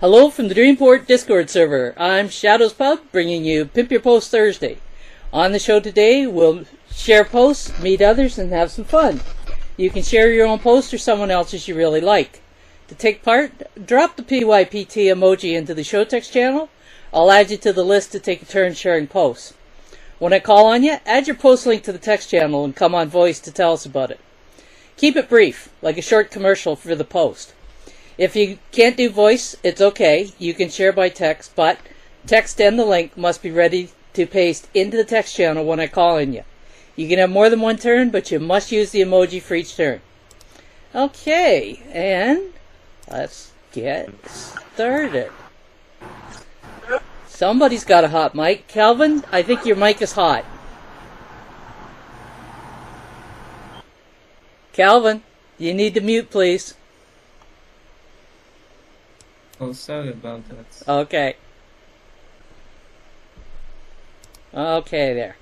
Hello from the Dreamport Discord server. I'm ShadowsPub, bringing you Pimp Your Post Thursday. On the show today, we'll share posts, meet others, and have some fun. You can share your own post or someone else's you really like. To take part, drop the PYPT emoji into the show text channel. I'll add you to the list to take a turn sharing posts. When I call on you, add your post link to the text channel and come on voice to tell us about it. Keep it brief, like a short commercial for the post. If you can't do voice, it's okay. You can share by text, but text and the link must be ready to paste into the text channel when I call on you. You can have more than one turn, but you must use the emoji for each turn. Okay, and let's get started. Somebody's got a hot mic. Calvin, I think your mic is hot. Calvin, you need to mute, please. Oh, sorry about that. Okay. Okay, there.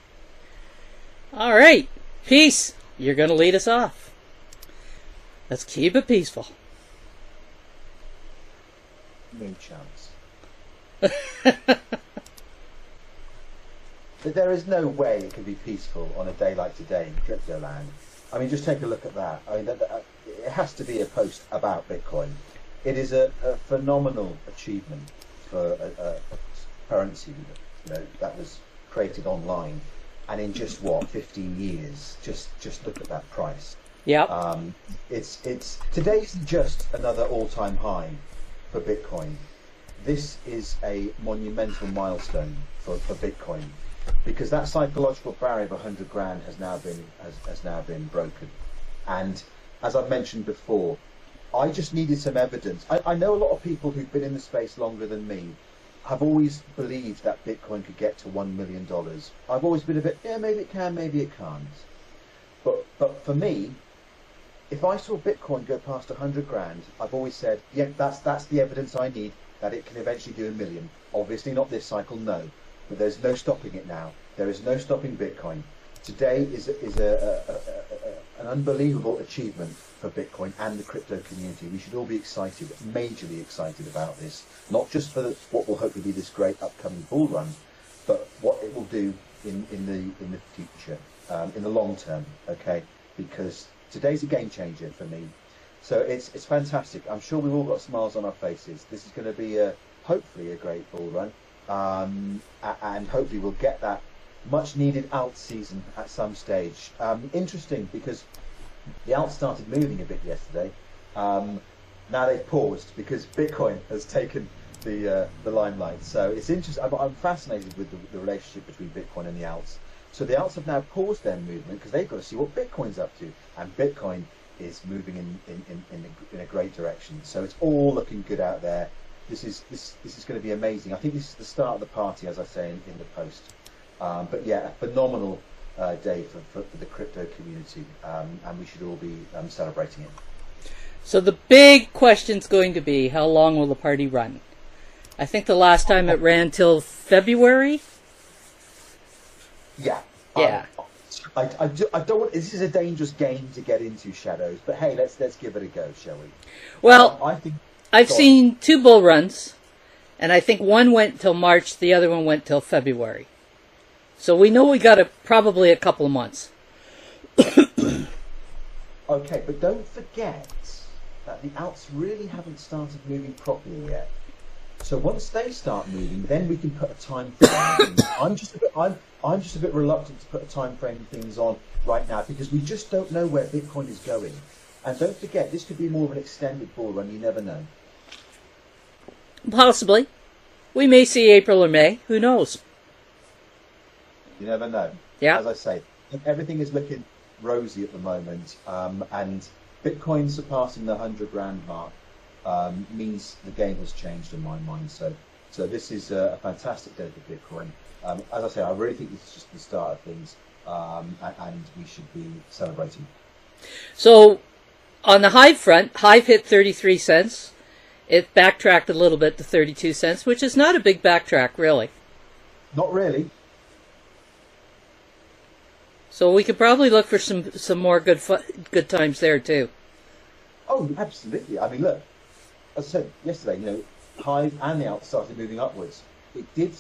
All right. Peace. You're going to lead us off. Let's keep it peaceful. No chance. There is no way it can be peaceful on a day like today in crypto land. I mean, just take a look at that. I mean, it has to be a post about Bitcoin. It is a phenomenal achievement for a currency that was created online, and in just 15 years. Just look at that price. Yeah. It's today isn't just another all-time high for Bitcoin. This is a monumental milestone for Bitcoin, because that psychological barrier of 100 grand has now been broken. And as I've mentioned before, I just needed some evidence. I know a lot of people who've been in the space longer than me have always believed that Bitcoin could get to $1 million. I've always been a bit, yeah, maybe it can, maybe it can't. But for me, if I saw Bitcoin go past 100 grand, I've always said, yeah, that's the evidence I need that it can eventually do $1 million. Obviously not this cycle, no. But there's no stopping it now. There is no stopping Bitcoin. Today is an unbelievable achievement for Bitcoin and the crypto community. We should all be excited, majorly excited about this. Not just for what will hopefully be this great upcoming bull run, but what it will do in the future, in the long term. Okay, because today's a game changer for me. So it's fantastic. I'm sure we've all got smiles on our faces. This is going to be hopefully a great bull run, and hopefully we'll get that much needed alt season at some stage. Interesting, because the alt started moving a bit yesterday. Now they've paused because Bitcoin has taken the limelight. So it's interesting. I'm fascinated with the relationship between Bitcoin and the alts. So the alts have now paused their movement because they've got to see what Bitcoin's up to, and Bitcoin is moving in a great direction. So it's all looking good out there. This is going to be amazing. I think this is the start of the party, as I say in the post. But yeah, a phenomenal day for the crypto community, and we should all be celebrating it. So the big question's going to be, how long will the party run? I think the last time it ran till February. Yeah. Yeah. I don't want. This is a dangerous game to get into, Shadows. But hey, let's give it a go, shall we? Well, I think I've seen 2 bull runs, and I think one went till March, the other one went till February. So we know we got probably a couple of months. Okay, but don't forget that the alts really haven't started moving properly yet. So once they start moving, then we can put a time frame. I'm just a bit reluctant to put a time frame things on right now, because we just don't know where Bitcoin is going. And don't forget, this could be more of an extended bull run. You never know. Possibly. We may see April or May. Who knows? You never know. Yeah. As I say, everything is looking rosy at the moment, and Bitcoin surpassing the 100 grand mark means the game has changed in my mind. So this is a fantastic day for Bitcoin. As I say, I really think this is just the start of things, and we should be celebrating. So on the Hive front, Hive hit 33 cents. It backtracked a little bit to 32 cents, which is not a big backtrack, really. Not really. So we could probably look for some more good times there too. Oh, absolutely. I mean, look, as I said yesterday, highs and the alts started moving upwards. It did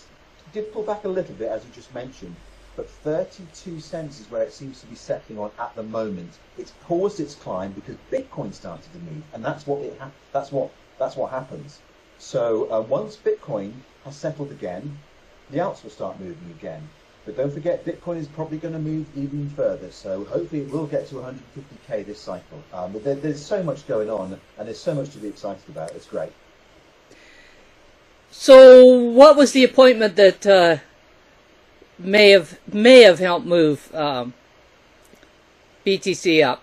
pull back a little bit, as you just mentioned, but 32 cents is where it seems to be settling on at the moment. It's paused its climb because Bitcoin started to move, and that's what happens. So once Bitcoin has settled again, the alts will start moving again. But don't forget, Bitcoin is probably going to move even further. So hopefully it will get to 150k this cycle. But there's so much going on, and there's so much to be excited about. It's great. So, what was the appointment that may have helped move BTC up?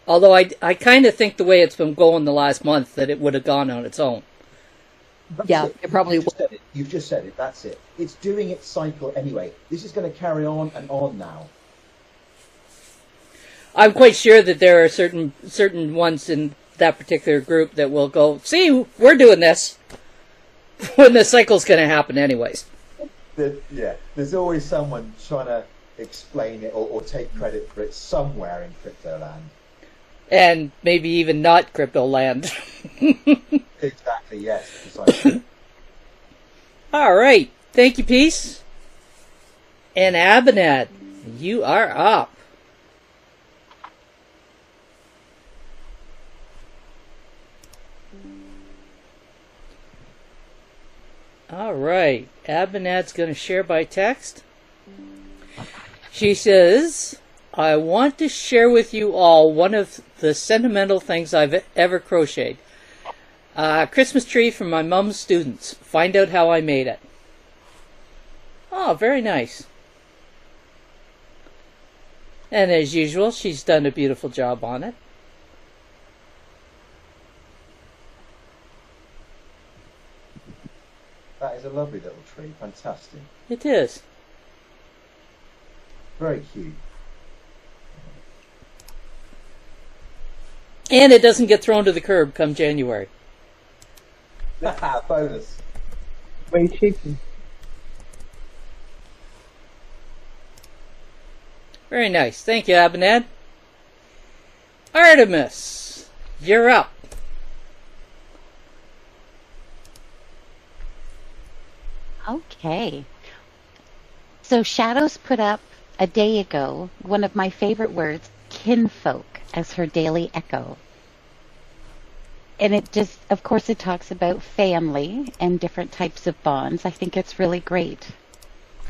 Although I kind of think the way it's been going the last month that it would have gone on its own. It probably would. You've just said it. That's it. It's doing its cycle anyway. This is going to carry on and on now. I'm quite sure that there are certain ones in that particular group that will go, see, we're doing this when the cycle's going to happen anyways. There's always someone trying to explain it or take credit for it somewhere in crypto land. And maybe even not crypto land. Exactly, yes. Precisely. All right. Thank you, Peace. And Abinad, you are up. All right. Abinad's going to share by text. She says, I want to share with you all one of the sentimental things I've ever crocheted. A Christmas tree from my mom's students. Find out how I made it. Oh, very nice. And as usual, she's done a beautiful job on it. That is a lovely little tree. Fantastic. It is. Very cute. And it doesn't get thrown to the curb come January. Bonus. Way cheeky. Very nice. Thank you, Abinad. Artemis, you're up. Okay. So Shadows put up a day ago one of my favorite words, kinfolk, as her daily echo. And it just, of course, it talks about family and different types of bonds. I think it's really great.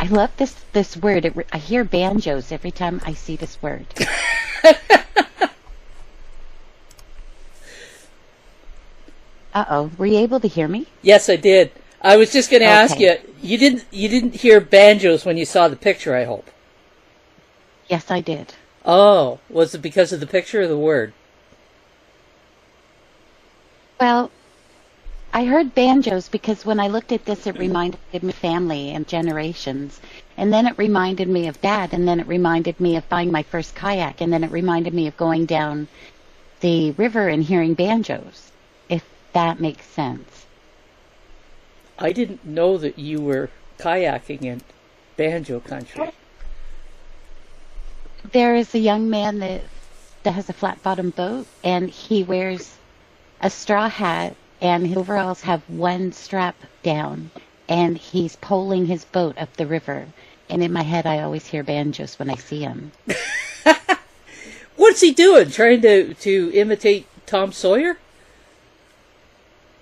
I love this word. I hear banjos every time I see this word. Uh-oh. Were you able to hear me? Yes, I did. I was just going to ask you. You didn't hear banjos when you saw the picture, I hope. Yes, I did. Oh, was it because of the picture or the word? Well, I heard banjos because when I looked at this, it reminded me of family and generations. And then it reminded me of Dad, and then it reminded me of buying my first kayak, and then it reminded me of going down the river and hearing banjos, if that makes sense. I didn't know that you were kayaking in banjo country. There is a young man that has a flat-bottom boat, and he wears a straw hat, and his overalls have one strap down, and he's poling his boat up the river. And in my head, I always hear banjos when I see him. What's he doing? Trying to imitate Tom Sawyer?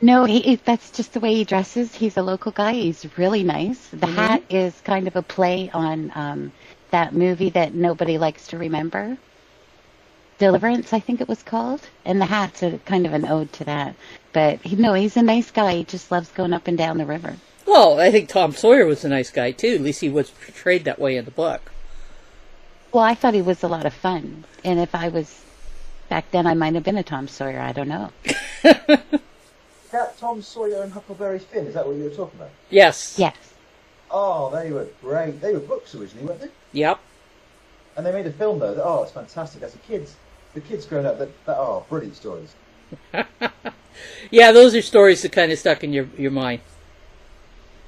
No, that's just the way he dresses. He's a local guy. He's really nice. The hat is kind of a play on that movie that nobody likes to remember. Deliverance, I think it was called. And the hat's a kind of an ode to that. But he's a nice guy. He just loves going up and down the river. Well, I think Tom Sawyer was a nice guy, too. At least he was portrayed that way in the book. Well, I thought he was a lot of fun. And if I was back then, I might have been a Tom Sawyer. I don't know. That Tom Sawyer and Huckleberry Finn, is that what you were talking about? Yes. Yes. Oh, they were great. They were books originally, weren't they? Yep. And they made a film, though. Oh, it's fantastic. As the kids growing up, brilliant stories. Yeah, those are stories that kind of stuck in your mind.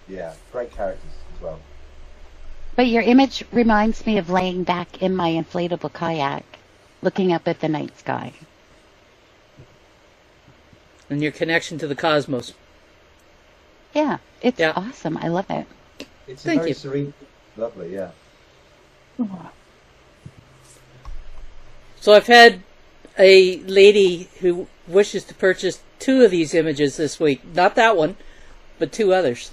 Yeah, great characters as well. But your image reminds me of laying back in my inflatable kayak, looking up at the night sky. And your connection to the cosmos. Yeah, it's Yeah. awesome. I love it. It's Thank very you. serene, lovely. Yeah. So I've had a lady who wishes to purchase 2 of these images this week. Not that one, but 2 others.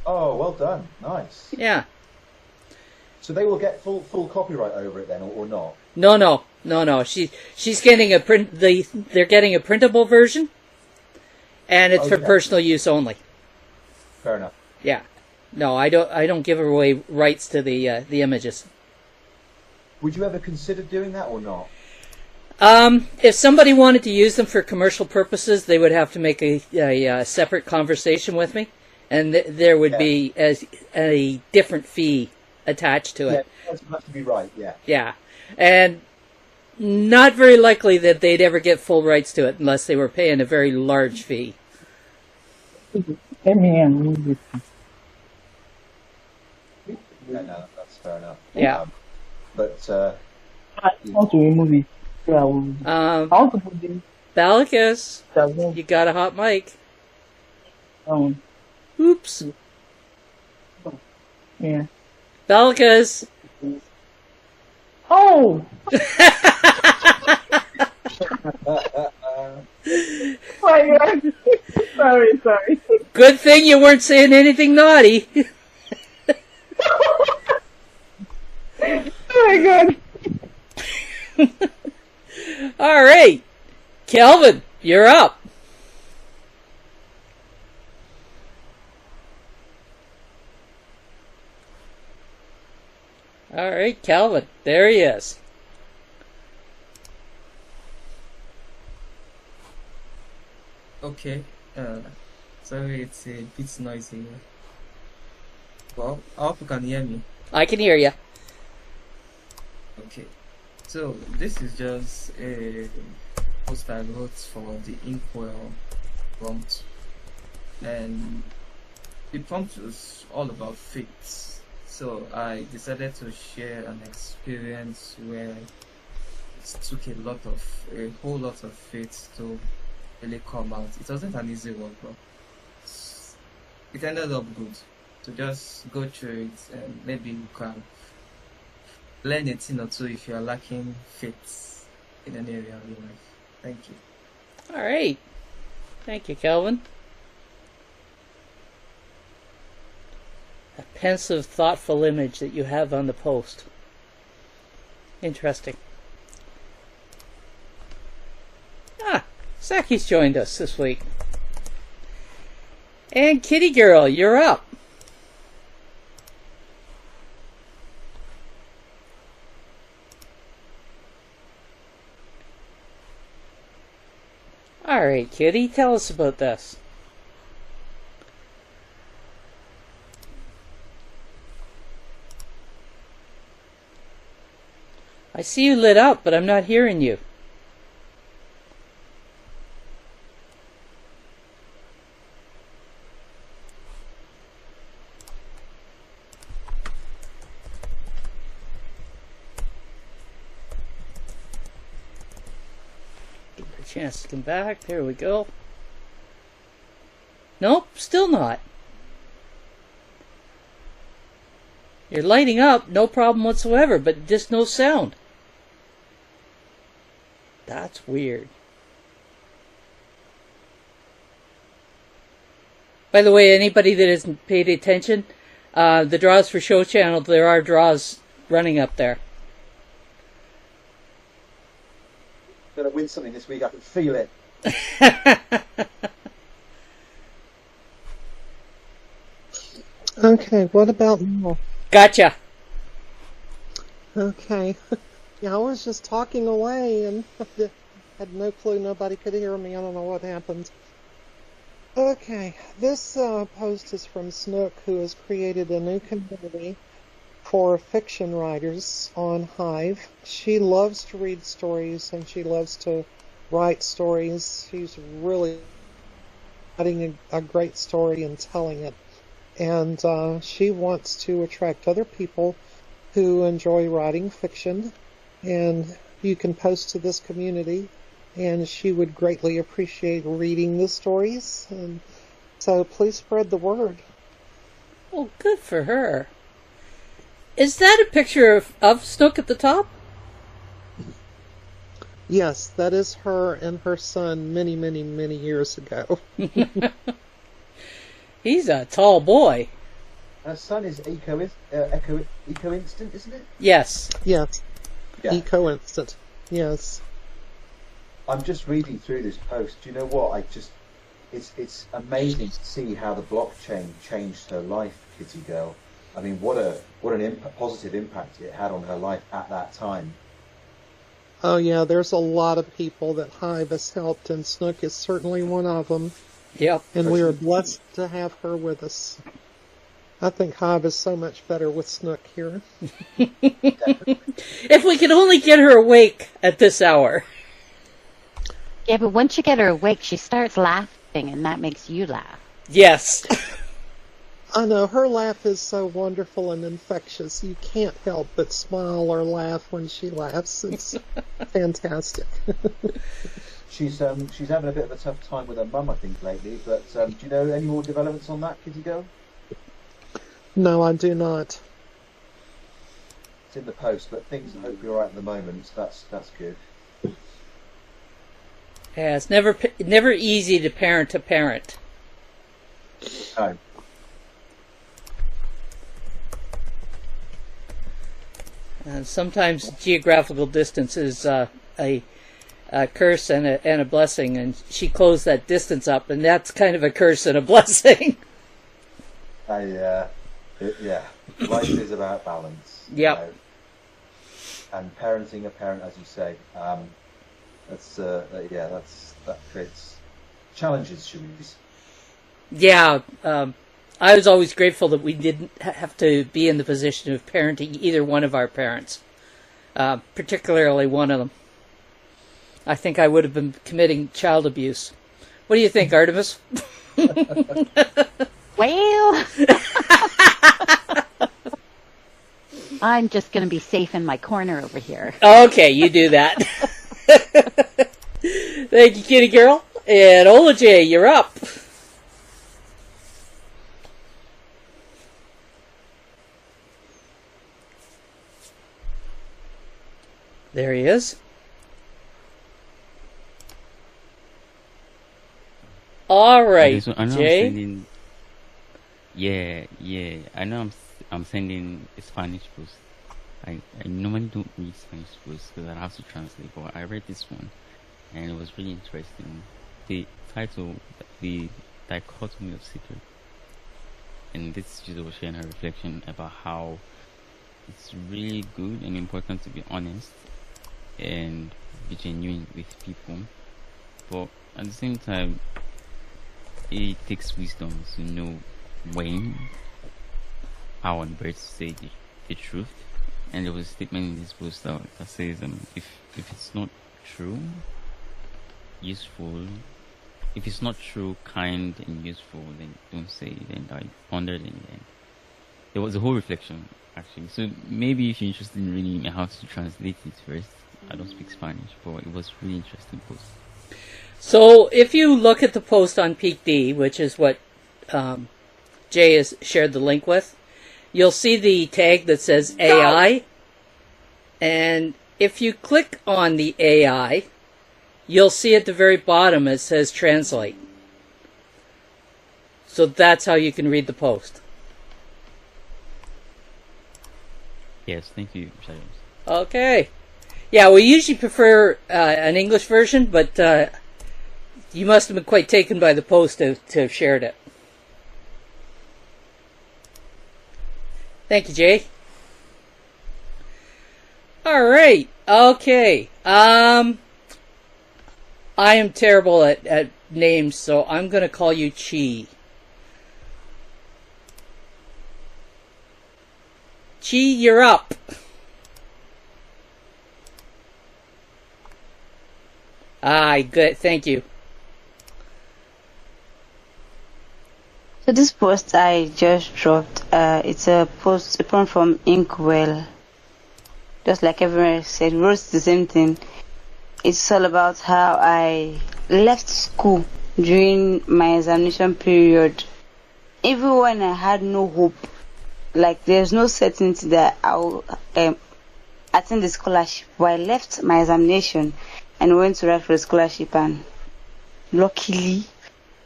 Oh, well done. Nice. Yeah. So they will get full copyright over it then, or not? No. She's getting a print. They're getting a printable version, and it's for Okay. personal use only. Fair enough. Yeah. No, I don't give away rights to the images. Would you ever consider doing that or not? If somebody wanted to use them for commercial purposes, they would have to make a separate conversation with me, and there would be a different fee attached to it. Yeah, it has to be right. Yeah. Yeah. And not very likely that they'd ever get full rights to it unless they were paying a very large fee. Amen. Yeah, no, that's fair enough. Yeah. But I want to remove it. Yeah, I want to put this. Balakis, you got a hot mic. Oops. Yeah. Balakis. Oh! My God. Sorry. Good thing you weren't saying anything naughty. Oh my God. All right. Kelvin, you're up. All right, Calvin. There he is. Okay. Sorry, it's a bit noisy here. Well, I hope you can hear me. I can hear you. Okay. So this is just a post I wrote for the Inkwell prompt, and the prompt was all about faith. So I decided to share an experience where it took a whole lot of faith to really come out. It wasn't an easy work, but it ended up good. To just go through it, and maybe you can learn a thing or two if you are lacking faith in an area of your life. Thank you. All right. Thank you, Kelvin. A pensive, thoughtful image that you have on the post. Interesting. Saki's joined us this week. And Kitty Girl, you're up. All right, Kitty, tell us about this. I see you lit up, but I'm not hearing you. Give her a chance to come back. There we go. Nope, still not. You're lighting up, no problem whatsoever, but just no sound. That's weird. By the way, anybody that hasn't paid attention, the draws for Show Channel, there are draws running up there. gonna win something this week. I can feel it. Okay, what about now? Gotcha. Okay. Yeah, I was just talking away and had no clue nobody could hear me. I don't know what happened. Okay, this post is from Snook, who has created a new community for fiction writers on Hive. She loves to read stories and she loves to write stories. She's really writing a great story and telling it. And she wants to attract other people who enjoy writing fiction. And you can post to this community and she would greatly appreciate reading the stories. And so please spread the word. Well, good for her. Is that a picture of Snook at the top? Yes, that is her and her son many, many, many years ago. He's a tall boy. Her son is Eco Instant, isn't it? Yes. Yes. Yeah. Eco Instant. Yes. I'm just reading through this post. Do you know what? It's amazing to see how the blockchain changed her life, Kitty Girl. I mean, what an positive impact it had on her life at that time. Oh yeah, there's a lot of people that Hive has helped, and Snook is certainly one of them. Yep. And we are blessed to have her with us. I think Hive is so much better with Snook here. If we could only get her awake at this hour. Yeah, but once you get her awake, she starts laughing, and that makes you laugh. Yes. I know, her laugh is so wonderful and infectious. You can't help but smile or laugh when she laughs. It's fantastic. She's having a bit of a tough time with her mum, I think, lately. But do you know any more developments on that, Kitty Girl? No, I do not. It's in the post, but things are hopefully all right at the moment. So that's good. Yeah, it's never easy to parent a parent. No. Sometimes geographical distance is a curse and a blessing, and she closed that distance up, and that's kind of a curse and a blessing. Yeah. Life is about balance. Yep. You know? And parenting a parent, as you say, that creates challenges, should we say? Yeah. I was always grateful that we didn't have to be in the position of parenting either one of our parents, particularly one of them. I think I would have been committing child abuse. What do you think, Artemis? Well, I'm just going to be safe in my corner over here. Okay, you do that. Thank you, kitty girl. And Ola J, you're up. There he is. All right, Okay, so I know Jay. I'm sending. Yeah. I know I'm sending a Spanish post. I normally don't read Spanish posts because I have to translate, but I read this one and it was really interesting. The title, The Dichotomy of Secret, and this is was sharing her reflection about how it's really good and important to be honest and be genuine with people, but at the same time it takes wisdom to know when, how, and where to say the truth. And there was a statement in this post that says if it's not true, useful, if it's not true, kind and useful, then don't say it, and I pondered in the end. There was a whole reflection actually, so maybe if you're interested in reading how to translate it first. I don't speak Spanish, but it was really interesting post. So if you look at the post on PYPT, which is what Jay has shared the link with, you'll see the tag that says AI. And if you click on the AI, you'll see at the very bottom it says translate. So that's how you can read the post. Yes, thank you, Shadows. Okay. Yeah, we usually prefer an English version, but you must have been quite taken by the post to have shared it. Thank you, Jay. All right. Okay. I am terrible at names, so I'm going to call you Chi. Chi, you're up. Good. Thank you. So this post I just dropped, it's a poem from Inkwell. Just like everyone said, wrote the same thing. It's all about how I left school during my examination period. Even when I had no hope, like there's no certainty that I'll attend the scholarship. But I left my examination and went to write for the scholarship, and luckily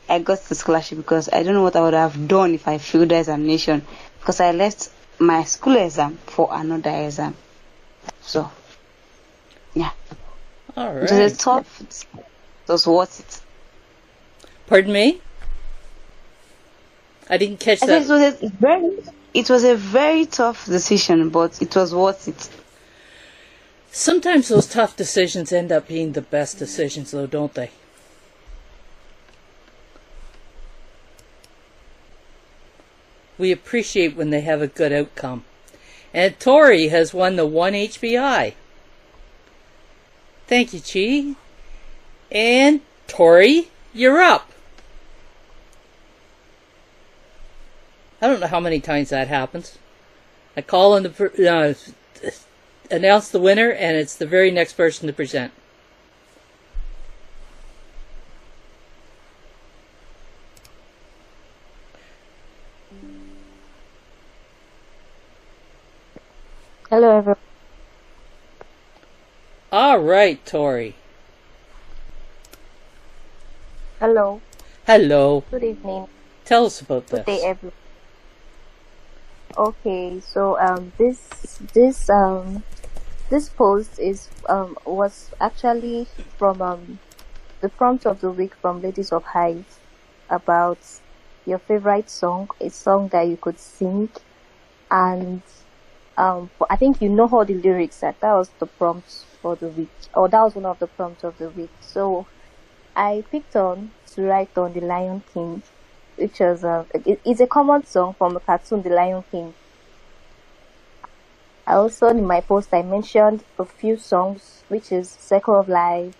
I got the scholarship because I don't know what I would have done if I failed the examination, because I left my school exam for another exam. So, yeah. All right. It was a tough, it was worth it. Pardon me? I didn't catch I that. said it was a very tough decision, but it was worth it. Sometimes those tough decisions end up being the best decisions, though, don't they? We appreciate when they have a good outcome. And Tori has won the 1 HBI. Thank you, Chi. And Tori, you're up. I don't know how many times that happens. I call on the announce the winner, and it's the very next person to present. Hello, everyone. All right, Tori. Hello. Hello. Good evening. Tell us about Good day, this. everyone. Okay, so this post is was actually from the prompt of the week from Ladies of Hive about your favorite song, a song that you could sing, and I think you know all the lyrics. That was the prompt for the week, or that was one of the prompts of the week. So I picked on to write on The Lion King, which was it's a common song from the cartoon The Lion King. I also, in my post, I mentioned a few songs, which is Circle of Life,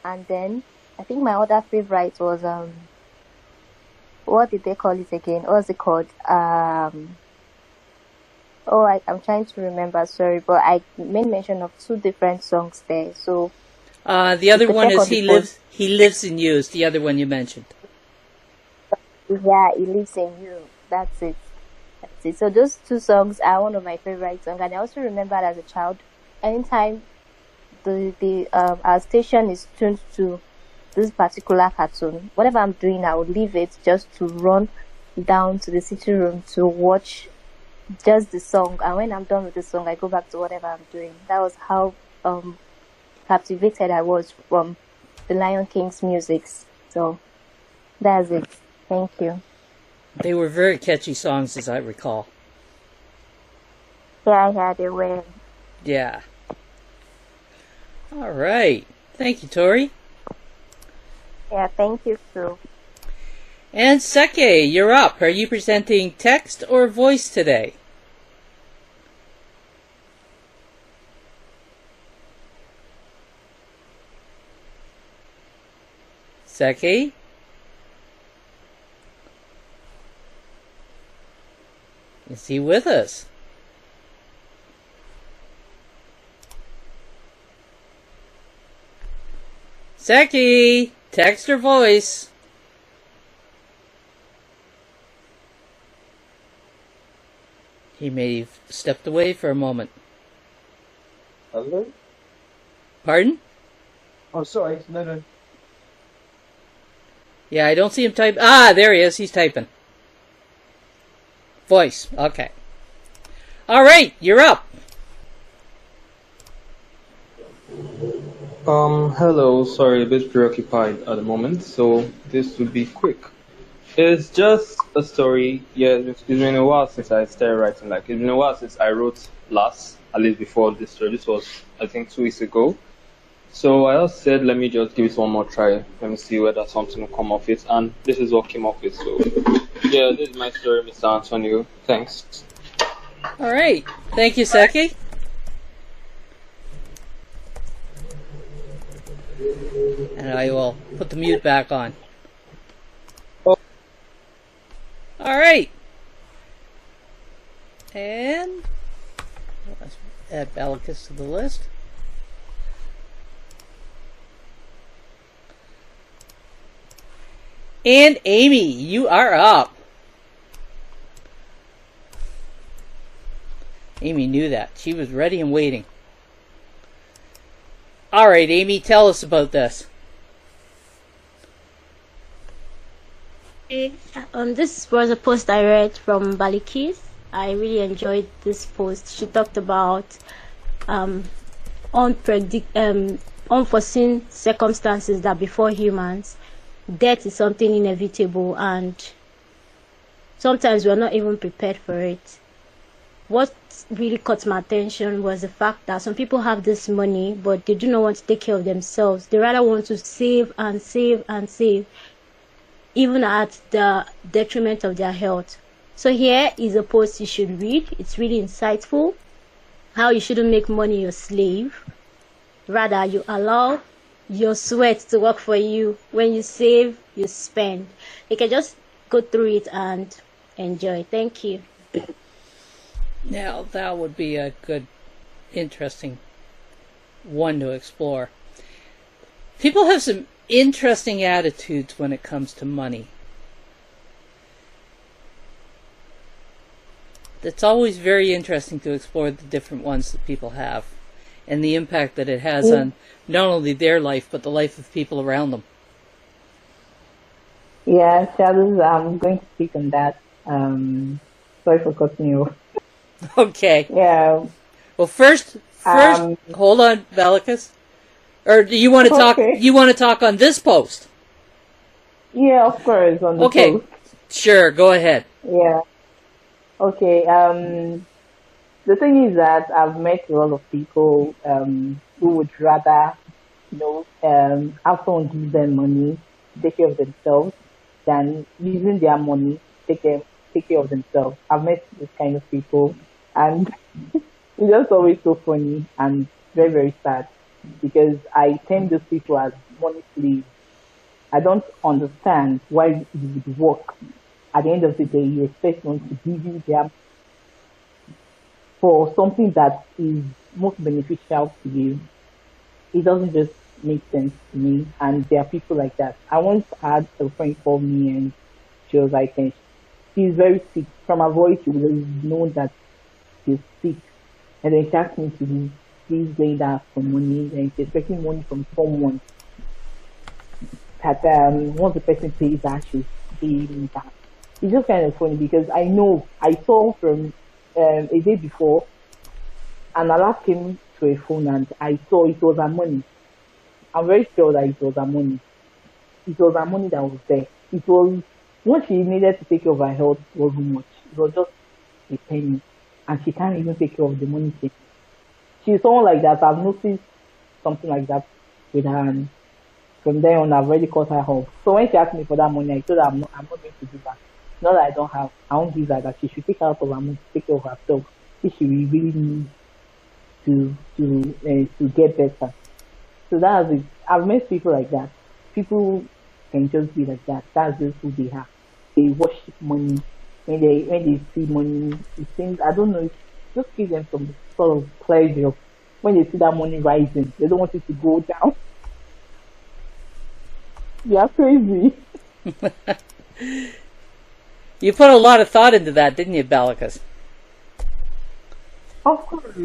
and then I think my other favorite was what did they call it again? What was it called? I'm trying to remember. Sorry, but I made mention of two different songs there. So the other one is He Lives in You is the other one you mentioned. Yeah, He Lives in You. That's it. So those two songs are one of my favorite songs, and I also remember as a child, anytime our station is tuned to this particular cartoon, whatever I'm doing, I would leave it just to run down to the sitting room to watch just the song, and when I'm done with the song, I go back to whatever I'm doing. That was how captivated I was from the Lion King's music. So that's it. Thank you. They were very catchy songs, as I recall. Yeah, they were. Yeah. All right. Thank you, Tori. Yeah, thank you, too. And Seke, you're up. Are you presenting text or voice today? Seke? Is he with us? Seki, text or voice? He may have stepped away for a moment. Hello? Pardon? Oh, sorry. No. Yeah, I don't see him type. Ah, there he is. He's typing. Voice. Okay. All right, you're up. Hello. Sorry, a bit preoccupied at the moment, so this will be quick. It's just a story. Yeah, it's been a while since I started writing. It's been a while since I wrote last, at least before this story. This was, I think, 2 weeks ago. So I just said, let me just give it one more try. Let me see whether something will come off it. And this is what came off it. So, yeah, this is my story, Mr. Antonio. Thanks. All right. Thank you, Seki. And I will put the mute back on. All right. And let's add Ballicus to the list. And Amy, you are up. Amy knew that. She was ready and waiting. All right, Amy, tell us about this. This was a post I read from Balikis. I really enjoyed this post. She talked about unforeseen circumstances that befall humans. Death is something inevitable, and sometimes we're not even prepared for it. What really caught my attention was the fact that some people have this money, but they do not want to take care of themselves. They rather want to save and save and save, even at the detriment of their health. So here is a post you should read. It's really insightful. How you shouldn't make money your slave. Rather, you allow your sweat to work for you. When you save, you spend. You can just go through it and enjoy. Thank you. Now, that would be a good, interesting one to explore. People have some interesting attitudes when it comes to money. It's always very interesting to explore the different ones that people have and the impact that it has on not only their life, but the life of people around them. Yeah, Shadows, I'm going to speak on that. Sorry for cutting you off. Okay. Yeah. Well, first, hold on, Velicus. Or do you want to talk? Okay. You want to talk on this post? Yeah, of course. On the okay. post. Sure. Go ahead. Yeah. Okay. The thing is that I've met a lot of people who would rather, have someone give them money to take care of themselves than using their money to take care of themselves. I've met this kind of people, and it's just always so funny and very, very sad, because I term those people as money slaves. I don't understand why you would work. At the end of the day, you expect someone to give you their for something that is most beneficial to you. It doesn't just make sense to me, and there are people like that. I once had a friend call me, and she was like, she's very sick. From her voice, you would have known that she's sick. And then she asked me to please lay that for money, and she's expecting money from someone that once the person pays that, she's paying that. It's just kind of funny, because I know I saw from a day before an alert came to a phone, and I saw it was her money. I'm very sure that it was her money. It was her money that was there. It was what she needed to take care of her health wasn't much. It was just a penny, and she can't even take care of the money. She's someone like that. I've noticed something like that with her, and from there on, I've already cut her off. So when she asked me for that money, I told her I'm not going to do that. Not that I don't have, I won't give her that. She should take out of her money to take care of herself if she really needs to get better. So that's it. I've met people like that. People can just be like that. That's just who they are. They worship money. When they see money, it seems, I don't know, it just gives them some sort of pleasure. When they see that money rising, they don't want it to go down. They are crazy. You put a lot of thought into that, didn't you, Balicus? Of course.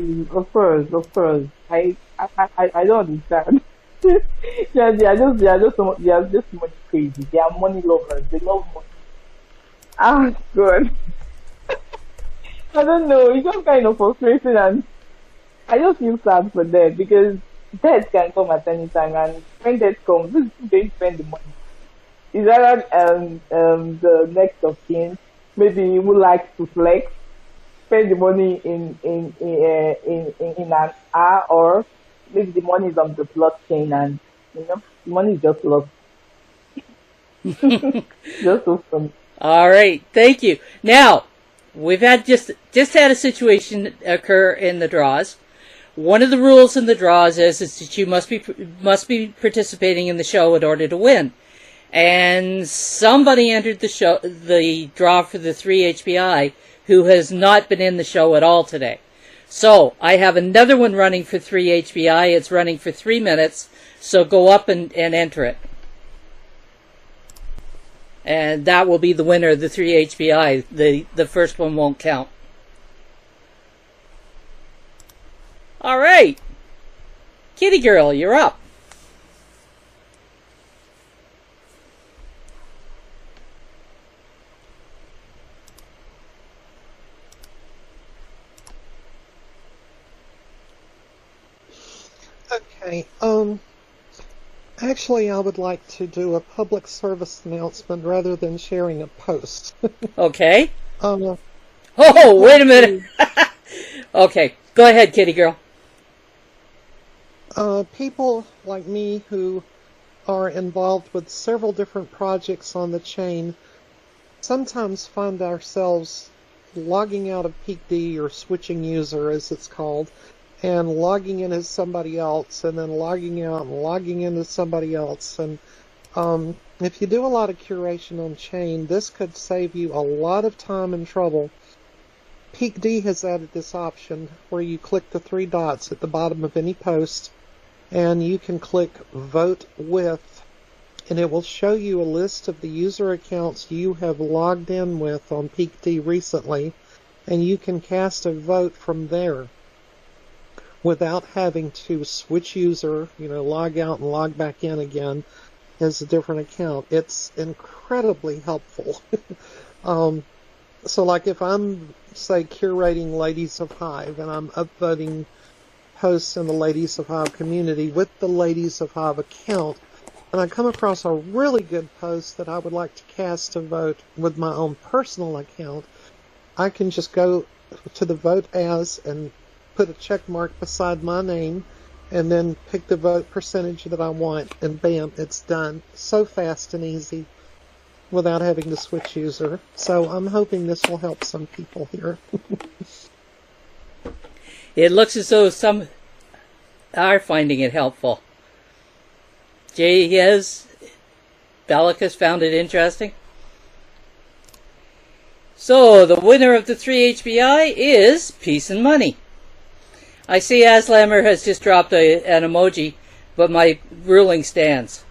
I don't understand. Yeah, they are just money crazy. They are money lovers. They love money. Ah, good. I don't know. It's just kind of frustrating, and I just feel sad for them, because death can come at any time, and when death comes, this is who they spend the money. Is either the next of kin, maybe who likes to flex, spend the money in an hour, or maybe the money is on the blockchain, and the money is just lost. Just so funny. All right, thank you. Now, we've had just had a situation occur in the draws. One of the rules in the draws is that you must be participating in the show in order to win. And somebody entered the draw for the 3 HBI who has not been in the show at all today. So I have another one running for 3 HBI. It's running for 3 minutes. So go up and enter it. And that will be the winner of the 3 HBI. The first one won't count. All right. Kitty Girl, you're up. Okay. Actually, I would like to do a public service announcement rather than sharing a post. Okay. Um, Oh, wait a minute. Okay, go ahead, Kitty Girl. People like me who are involved with several different projects on the chain sometimes find ourselves logging out of PYPT or switching user, as it's called, and logging in as somebody else, and then logging out and logging in as somebody else. And if you do a lot of curation on chain, this could save you a lot of time and trouble. PYPT has added this option where you click the 3 dots at the bottom of any post, and you can click Vote With, and it will show you a list of the user accounts you have logged in with on PYPT recently, and you can cast a vote from there without having to switch user, log out and log back in again as a different account. It's incredibly helpful. So like if I'm, say, curating Ladies of Hive and I'm upvoting posts in the Ladies of Hive community with the Ladies of Hive account, and I come across a really good post that I would like to cast a vote with my own personal account, I can just go to the Vote As and put a check mark beside my name and then pick the vote percentage that I want, and bam, it's done. So fast and easy without having to switch user. So I'm hoping this will help some people here. It looks as though some are finding it helpful. Jay, has Bellicus found it interesting? So, the winner of the 3 HBI is Peace and Money. I see Aslammer has just dropped an emoji, but my ruling stands.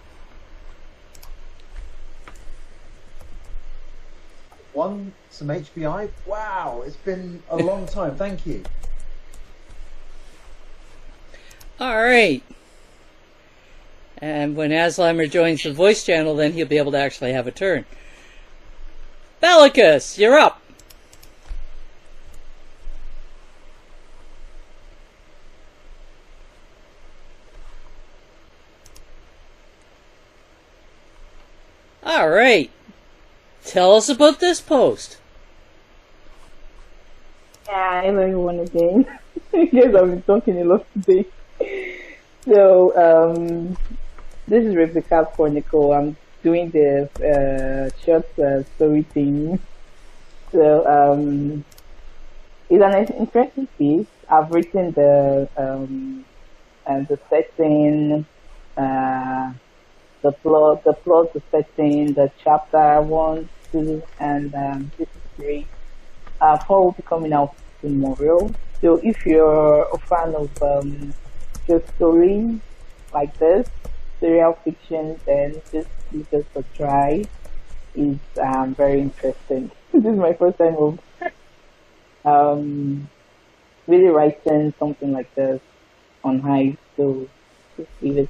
Won some HBI? Wow, it's been a long time. Thank you. Alright. And when Aslammer joins the voice channel, then he'll be able to actually have a turn. Bellicus, you're up. Alright. Tell us about this post. Yeah, hello everyone again. Yes, I've been talking a lot today. So, this is Rebecca Cornico. I'm doing the short story thing. So, it's an interesting piece. I've written the setting, the plot, the setting, the chapter 1, 2, and this is 3. 4 will be coming out tomorrow. So if you're a fan of just stories like this, serial fiction, then just give this a try. It's very interesting. This is my first time of really writing something like this on Hive, so just give it.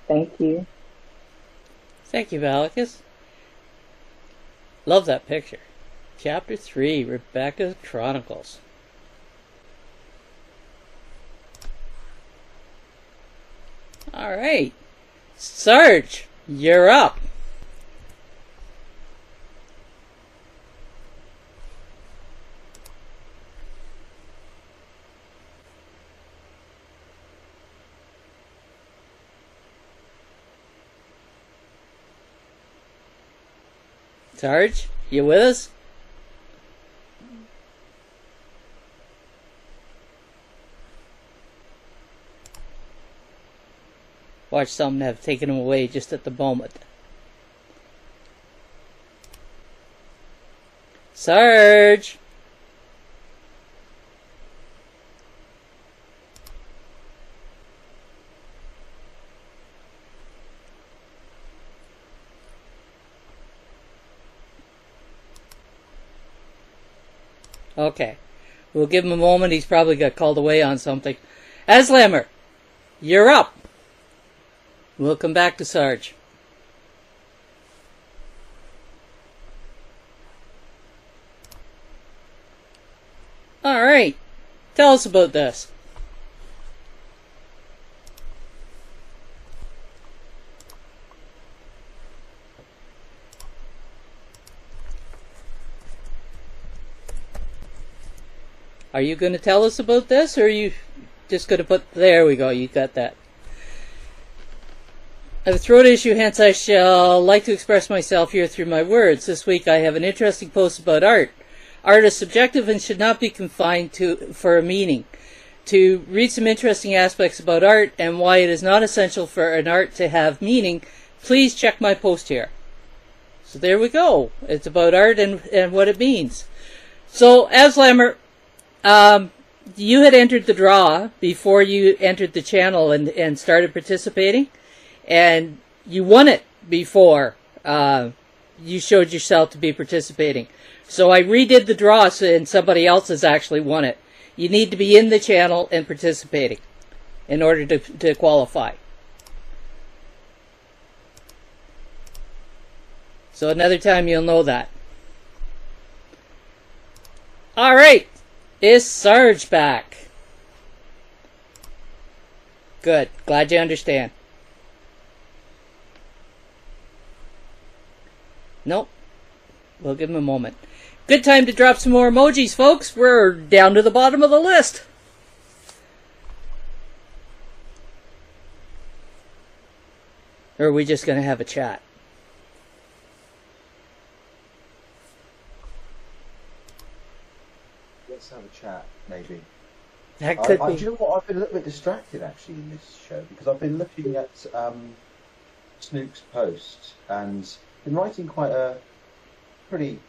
Thank you. Thank you, Bellicus. Love that picture. Chapter 3, Rebecca Chronicles. Alright. Sarge, you're up. Sarge, you with us? Watch some have taken him away just at the moment. Sarge! Okay. We'll give him a moment. He's probably got called away on something. Aslammer, you're up. We'll come back to Sarge. All right. Tell us about this. Are you going to tell us about this, or are you just going to put... There we go, you got that. I have a throat issue, hence I shall like to express myself here through my words. This week I have an interesting post about art. Art is subjective and should not be confined for a meaning. To read some interesting aspects about art and why it is not essential for an art to have meaning, please check my post here. So there we go. It's about art and what it means. So, Aslammer, you had entered the draw before you entered the channel and started participating, and you won it before you showed yourself to be participating. So I redid the draw, and somebody else has actually won it. You need to be in the channel and participating in order to qualify. So another time you'll know that. All right. Is Sarge back? Good. Glad you understand. Nope. We'll give him a moment. Good time to drop some more emojis, folks. We're down to the bottom of the list. Or are we just going to have a chat? Let's have a chat, maybe. That could be. Do you know what? I've been a little bit distracted, actually, in this show, because I've been looking at Snook's post and been writing quite a pretty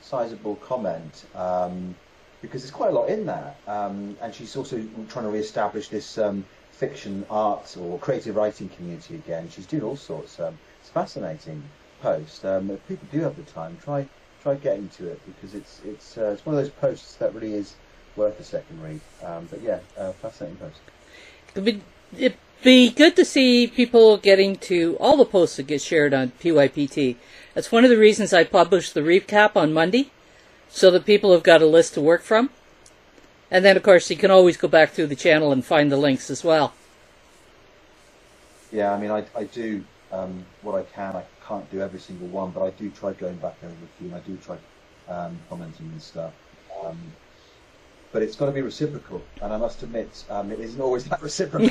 sizable comment, because there's quite a lot in that. And she's also trying to re-establish this fiction art or creative writing community again. She's doing all sorts. It's a fascinating post. If people do have the time, try getting to it, because it's one of those posts that really is worth a second read. But yeah, fascinating post. It'd be good to see people getting to all the posts that get shared on PYPT. That's one of the reasons I published the recap on Monday, so that people have got a list to work from. And then, of course, you can always go back through the channel and find the links as well. Yeah, I mean, I do what I can. I can't do every single one, but I do try going back over a few, and I do try commenting and stuff. But it's got to be reciprocal, and I must admit, it isn't always that reciprocal.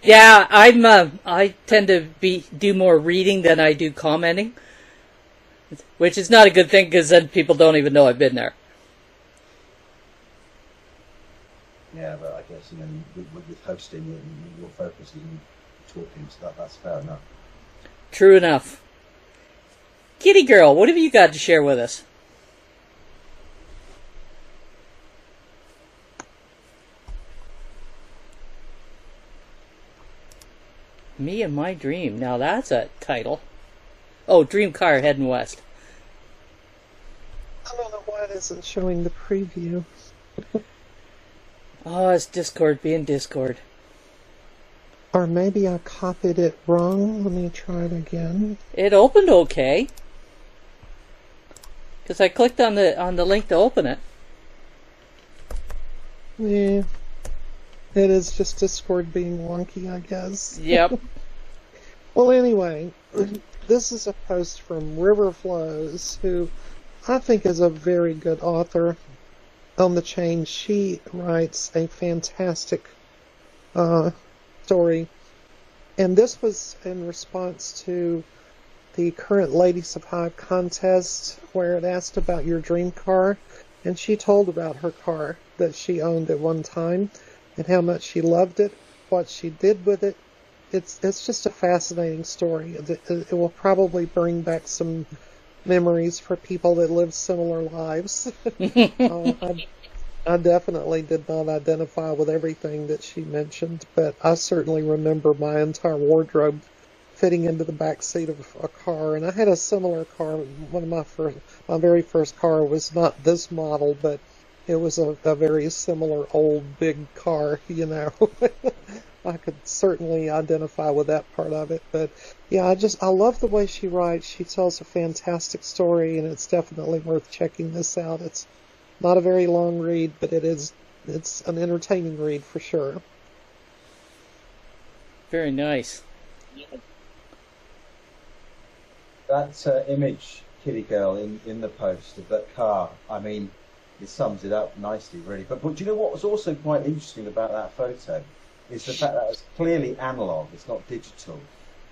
Yeah, I tend to do more reading than I do commenting, which is not a good thing, because then people don't even know I've been there. Yeah, but I guess, you know, with hosting, your focus is on talking, so that's fair enough. True enough. Kitty girl, what have you got to share with us? Me and My Dream. Now that's a title. Oh, Dream Car heading west. I don't know why it isn't showing the preview. Oh, it's Discord being Discord. Or maybe I copied it wrong. Let me try it again. It opened okay, because I clicked on the link to open it. Yeah. It is just Discord being wonky, I guess. Yep. Well, anyway, this is a post from River Flows, who I think is a very good author on the chain. She writes a fantastic story. And this was in response to the current Ladies of Hive contest, where it asked about your dream car. And she told about her car that she owned at one time, and how much she loved it, what she did with it. It's just a fascinating story. It will probably bring back some memories for people that live similar lives. I definitely did not identify with everything that she mentioned, but I certainly remember my entire wardrobe fitting into the back seat of a car. And I had a similar car. One of my very first car was not this model, but it was a very similar old big car, you know. I could certainly identify with that part of it. But yeah, I love the way she writes. She tells a fantastic story, and it's definitely worth checking this out. It's not a very long read, but it's an entertaining read for sure. Very nice. That image, Kitty Girl, in the post of that car, I mean, it sums it up nicely, really. But do you know what was also quite interesting about that photo? Is the fact that it's clearly analog, it's not digital.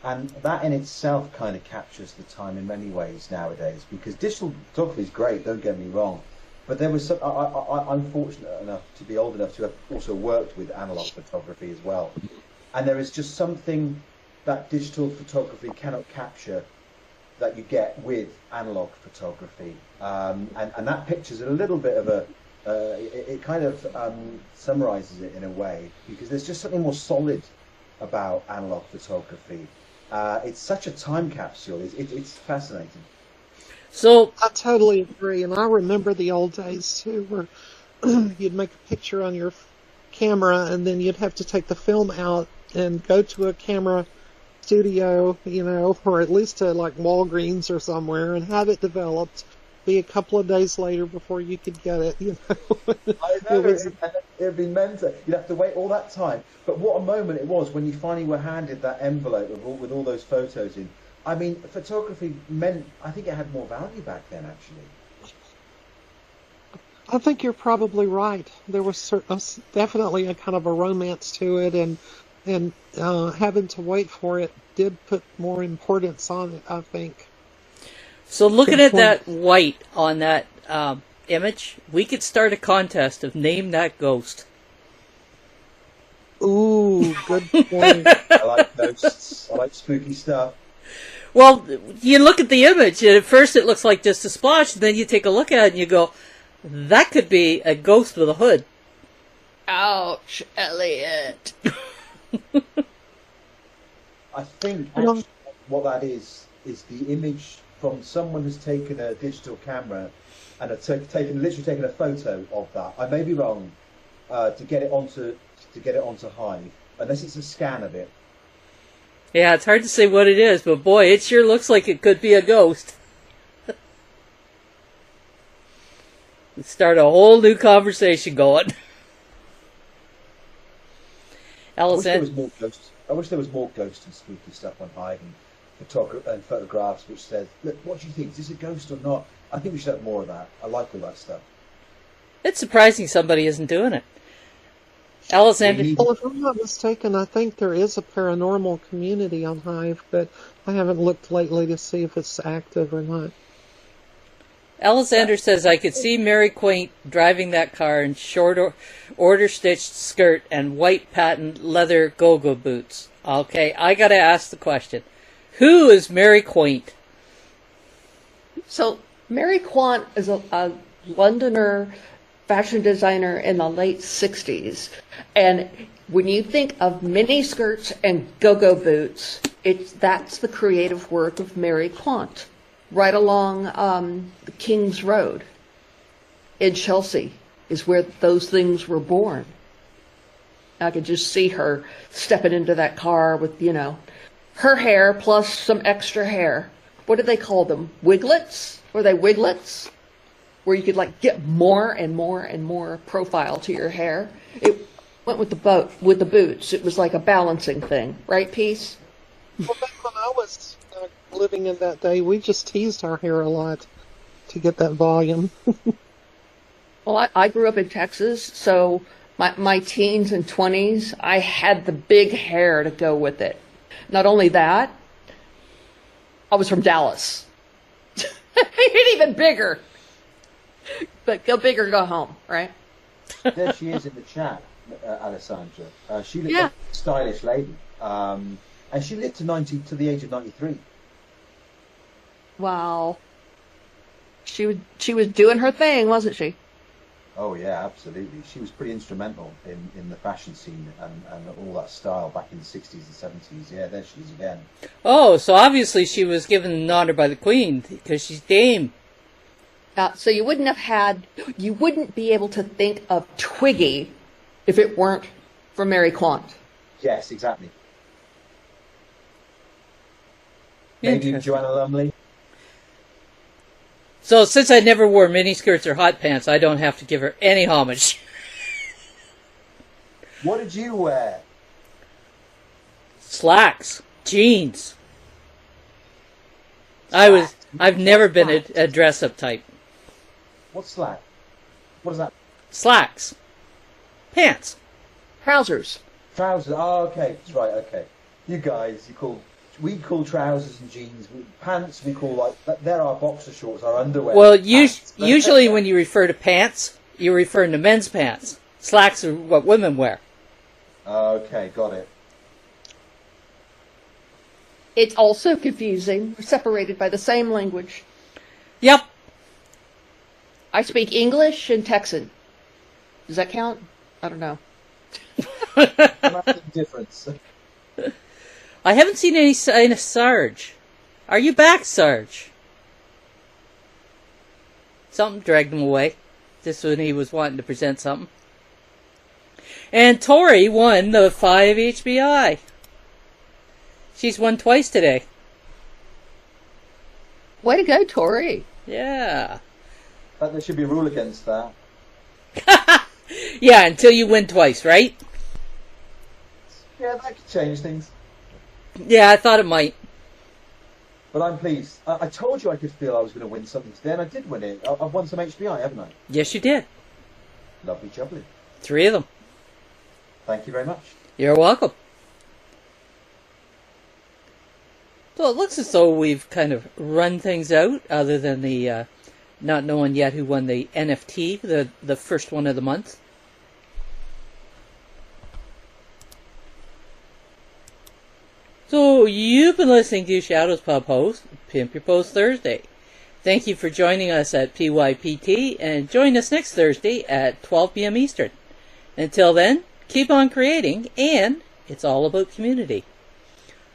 And that in itself kind of captures the time in many ways nowadays, because digital photography is great, don't get me wrong. But there was I'm fortunate enough to be old enough to have also worked with analog photography as well. And there is just something that digital photography cannot capture that you get with analog photography. And that picture's a little bit of a, it kind of summarizes it in a way, because there's just something more solid about analog photography. It's such a time capsule. It's fascinating. So I totally agree, and I remember the old days too, where you'd make a picture on your camera, and then you'd have to take the film out and go to a camera studio, you know, or at least to like Walgreens or somewhere, and have it developed. Be a couple of days later before you could get it, you know. I know, it'd be mental. You'd have to wait all that time. But what a moment it was when you finally were handed that envelope with all those photos in. I mean, photography meant, I think it had more value back then, actually. I think you're probably right. There was definitely a kind of a romance to it, and having to wait for it did put more importance on it, I think. So looking at that white on that image, we could start a contest of name that ghost. Ooh, good point. I like ghosts. I like spooky stuff. Well, you look at the image, and at first it looks like just a splotch, and then you take a look at it and you go, that could be a ghost with a hood. Ouch, Elliot. I think actually what that is the image from someone who's taken a digital camera and literally taken a photo of that. I may be wrong, to get it onto Hive, unless it's a scan of it. Yeah, it's hard to say what it is, but boy, it sure looks like it could be a ghost. Start a whole new conversation going. I wish there was more ghost and spooky stuff on Hive and photographs which says, look, what do you think? Is this a ghost or not? I think we should have more of that. I like all that stuff. It's surprising somebody isn't doing it. Alexander? Well, if I'm not mistaken, I think there is a paranormal community on Hive, but I haven't looked lately to see if it's active or not. Alexander says, I could see Mary Quaint driving that car in short order-stitched skirt and white patent leather go-go boots. Okay, I gotta ask the question. Who is Mary Quaint? So, Mary Quant is a Londoner fashion designer in the late 60s. And when you think of mini skirts and go-go boots, that's the creative work of Mary Quant. Right along the King's Road in Chelsea is where those things were born. I could just see her stepping into that car with, you know, her hair plus some extra hair. What do they call them? Wiglets? Were they wiglets? Where you could like get more and more and more profile to your hair. It went with the boots. It was like a balancing thing, right, Peace? Well, back when I was living in that day, we just teased our hair a lot to get that volume. Well, I grew up in Texas, so my teens and 20s, I had the big hair to go with it. Not only that, I was from Dallas. Even bigger. But go big or go home, right? There she is in the chat, Alessandra. She looked like a stylish lady. And she lived to the age of 93. Wow. She was doing her thing, wasn't she? Oh yeah, absolutely. She was pretty instrumental in the fashion scene and all that style back in the 60s and 70s. Yeah, there she is again. Oh, so obviously she was given an honor by the Queen because she's Dame. So you wouldn't be able to think of Twiggy if it weren't for Mary Quant. Yes, exactly. Maybe Joanna Lumley. So since I never wore miniskirts or hot pants, I don't have to give her any homage. What did you wear? Slacks, jeans. I've never been a dress-up type. What's slack? What is that? Slacks. Pants. Trousers. Trousers. Oh, okay. That's right. Okay. You guys, we call trousers and jeans. Pants we call they're our boxer shorts, our underwear. Well, usually when you refer to pants, you're referring to men's pants. Slacks are what women wear. Okay, got it. It's also confusing. We're separated by the same language. Yep. I speak English and Texan. Does that count? I don't know. Nothing difference. I haven't seen any sign of Sarge. Are you back, Sarge? Something dragged him away. Just when he was wanting to present something. And Tori won the 5 HBI. She's won twice today. Way to go, Tori. Yeah. But there should be a rule against that. Yeah, until you win twice, right? Yeah, that could change things. Yeah, I thought it might. But I'm pleased. I told you I could feel I was going to win something today, and I did win it. I've won some HBI, haven't I? Yes, you did. Lovely jubbly. 3 of them. Thank you very much. You're welcome. So it looks as though we've kind of run things out, other than the not knowing yet who won the NFT, the first one of the month. So you've been listening to ShadowsPub host, Pimp Your Post Thursday. Thank you for joining us at PYPT, and join us next Thursday at 12 p.m. Eastern. Until then, keep on creating, and it's all about community.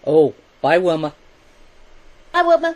Oh, bye Wilma. Bye, Wilma.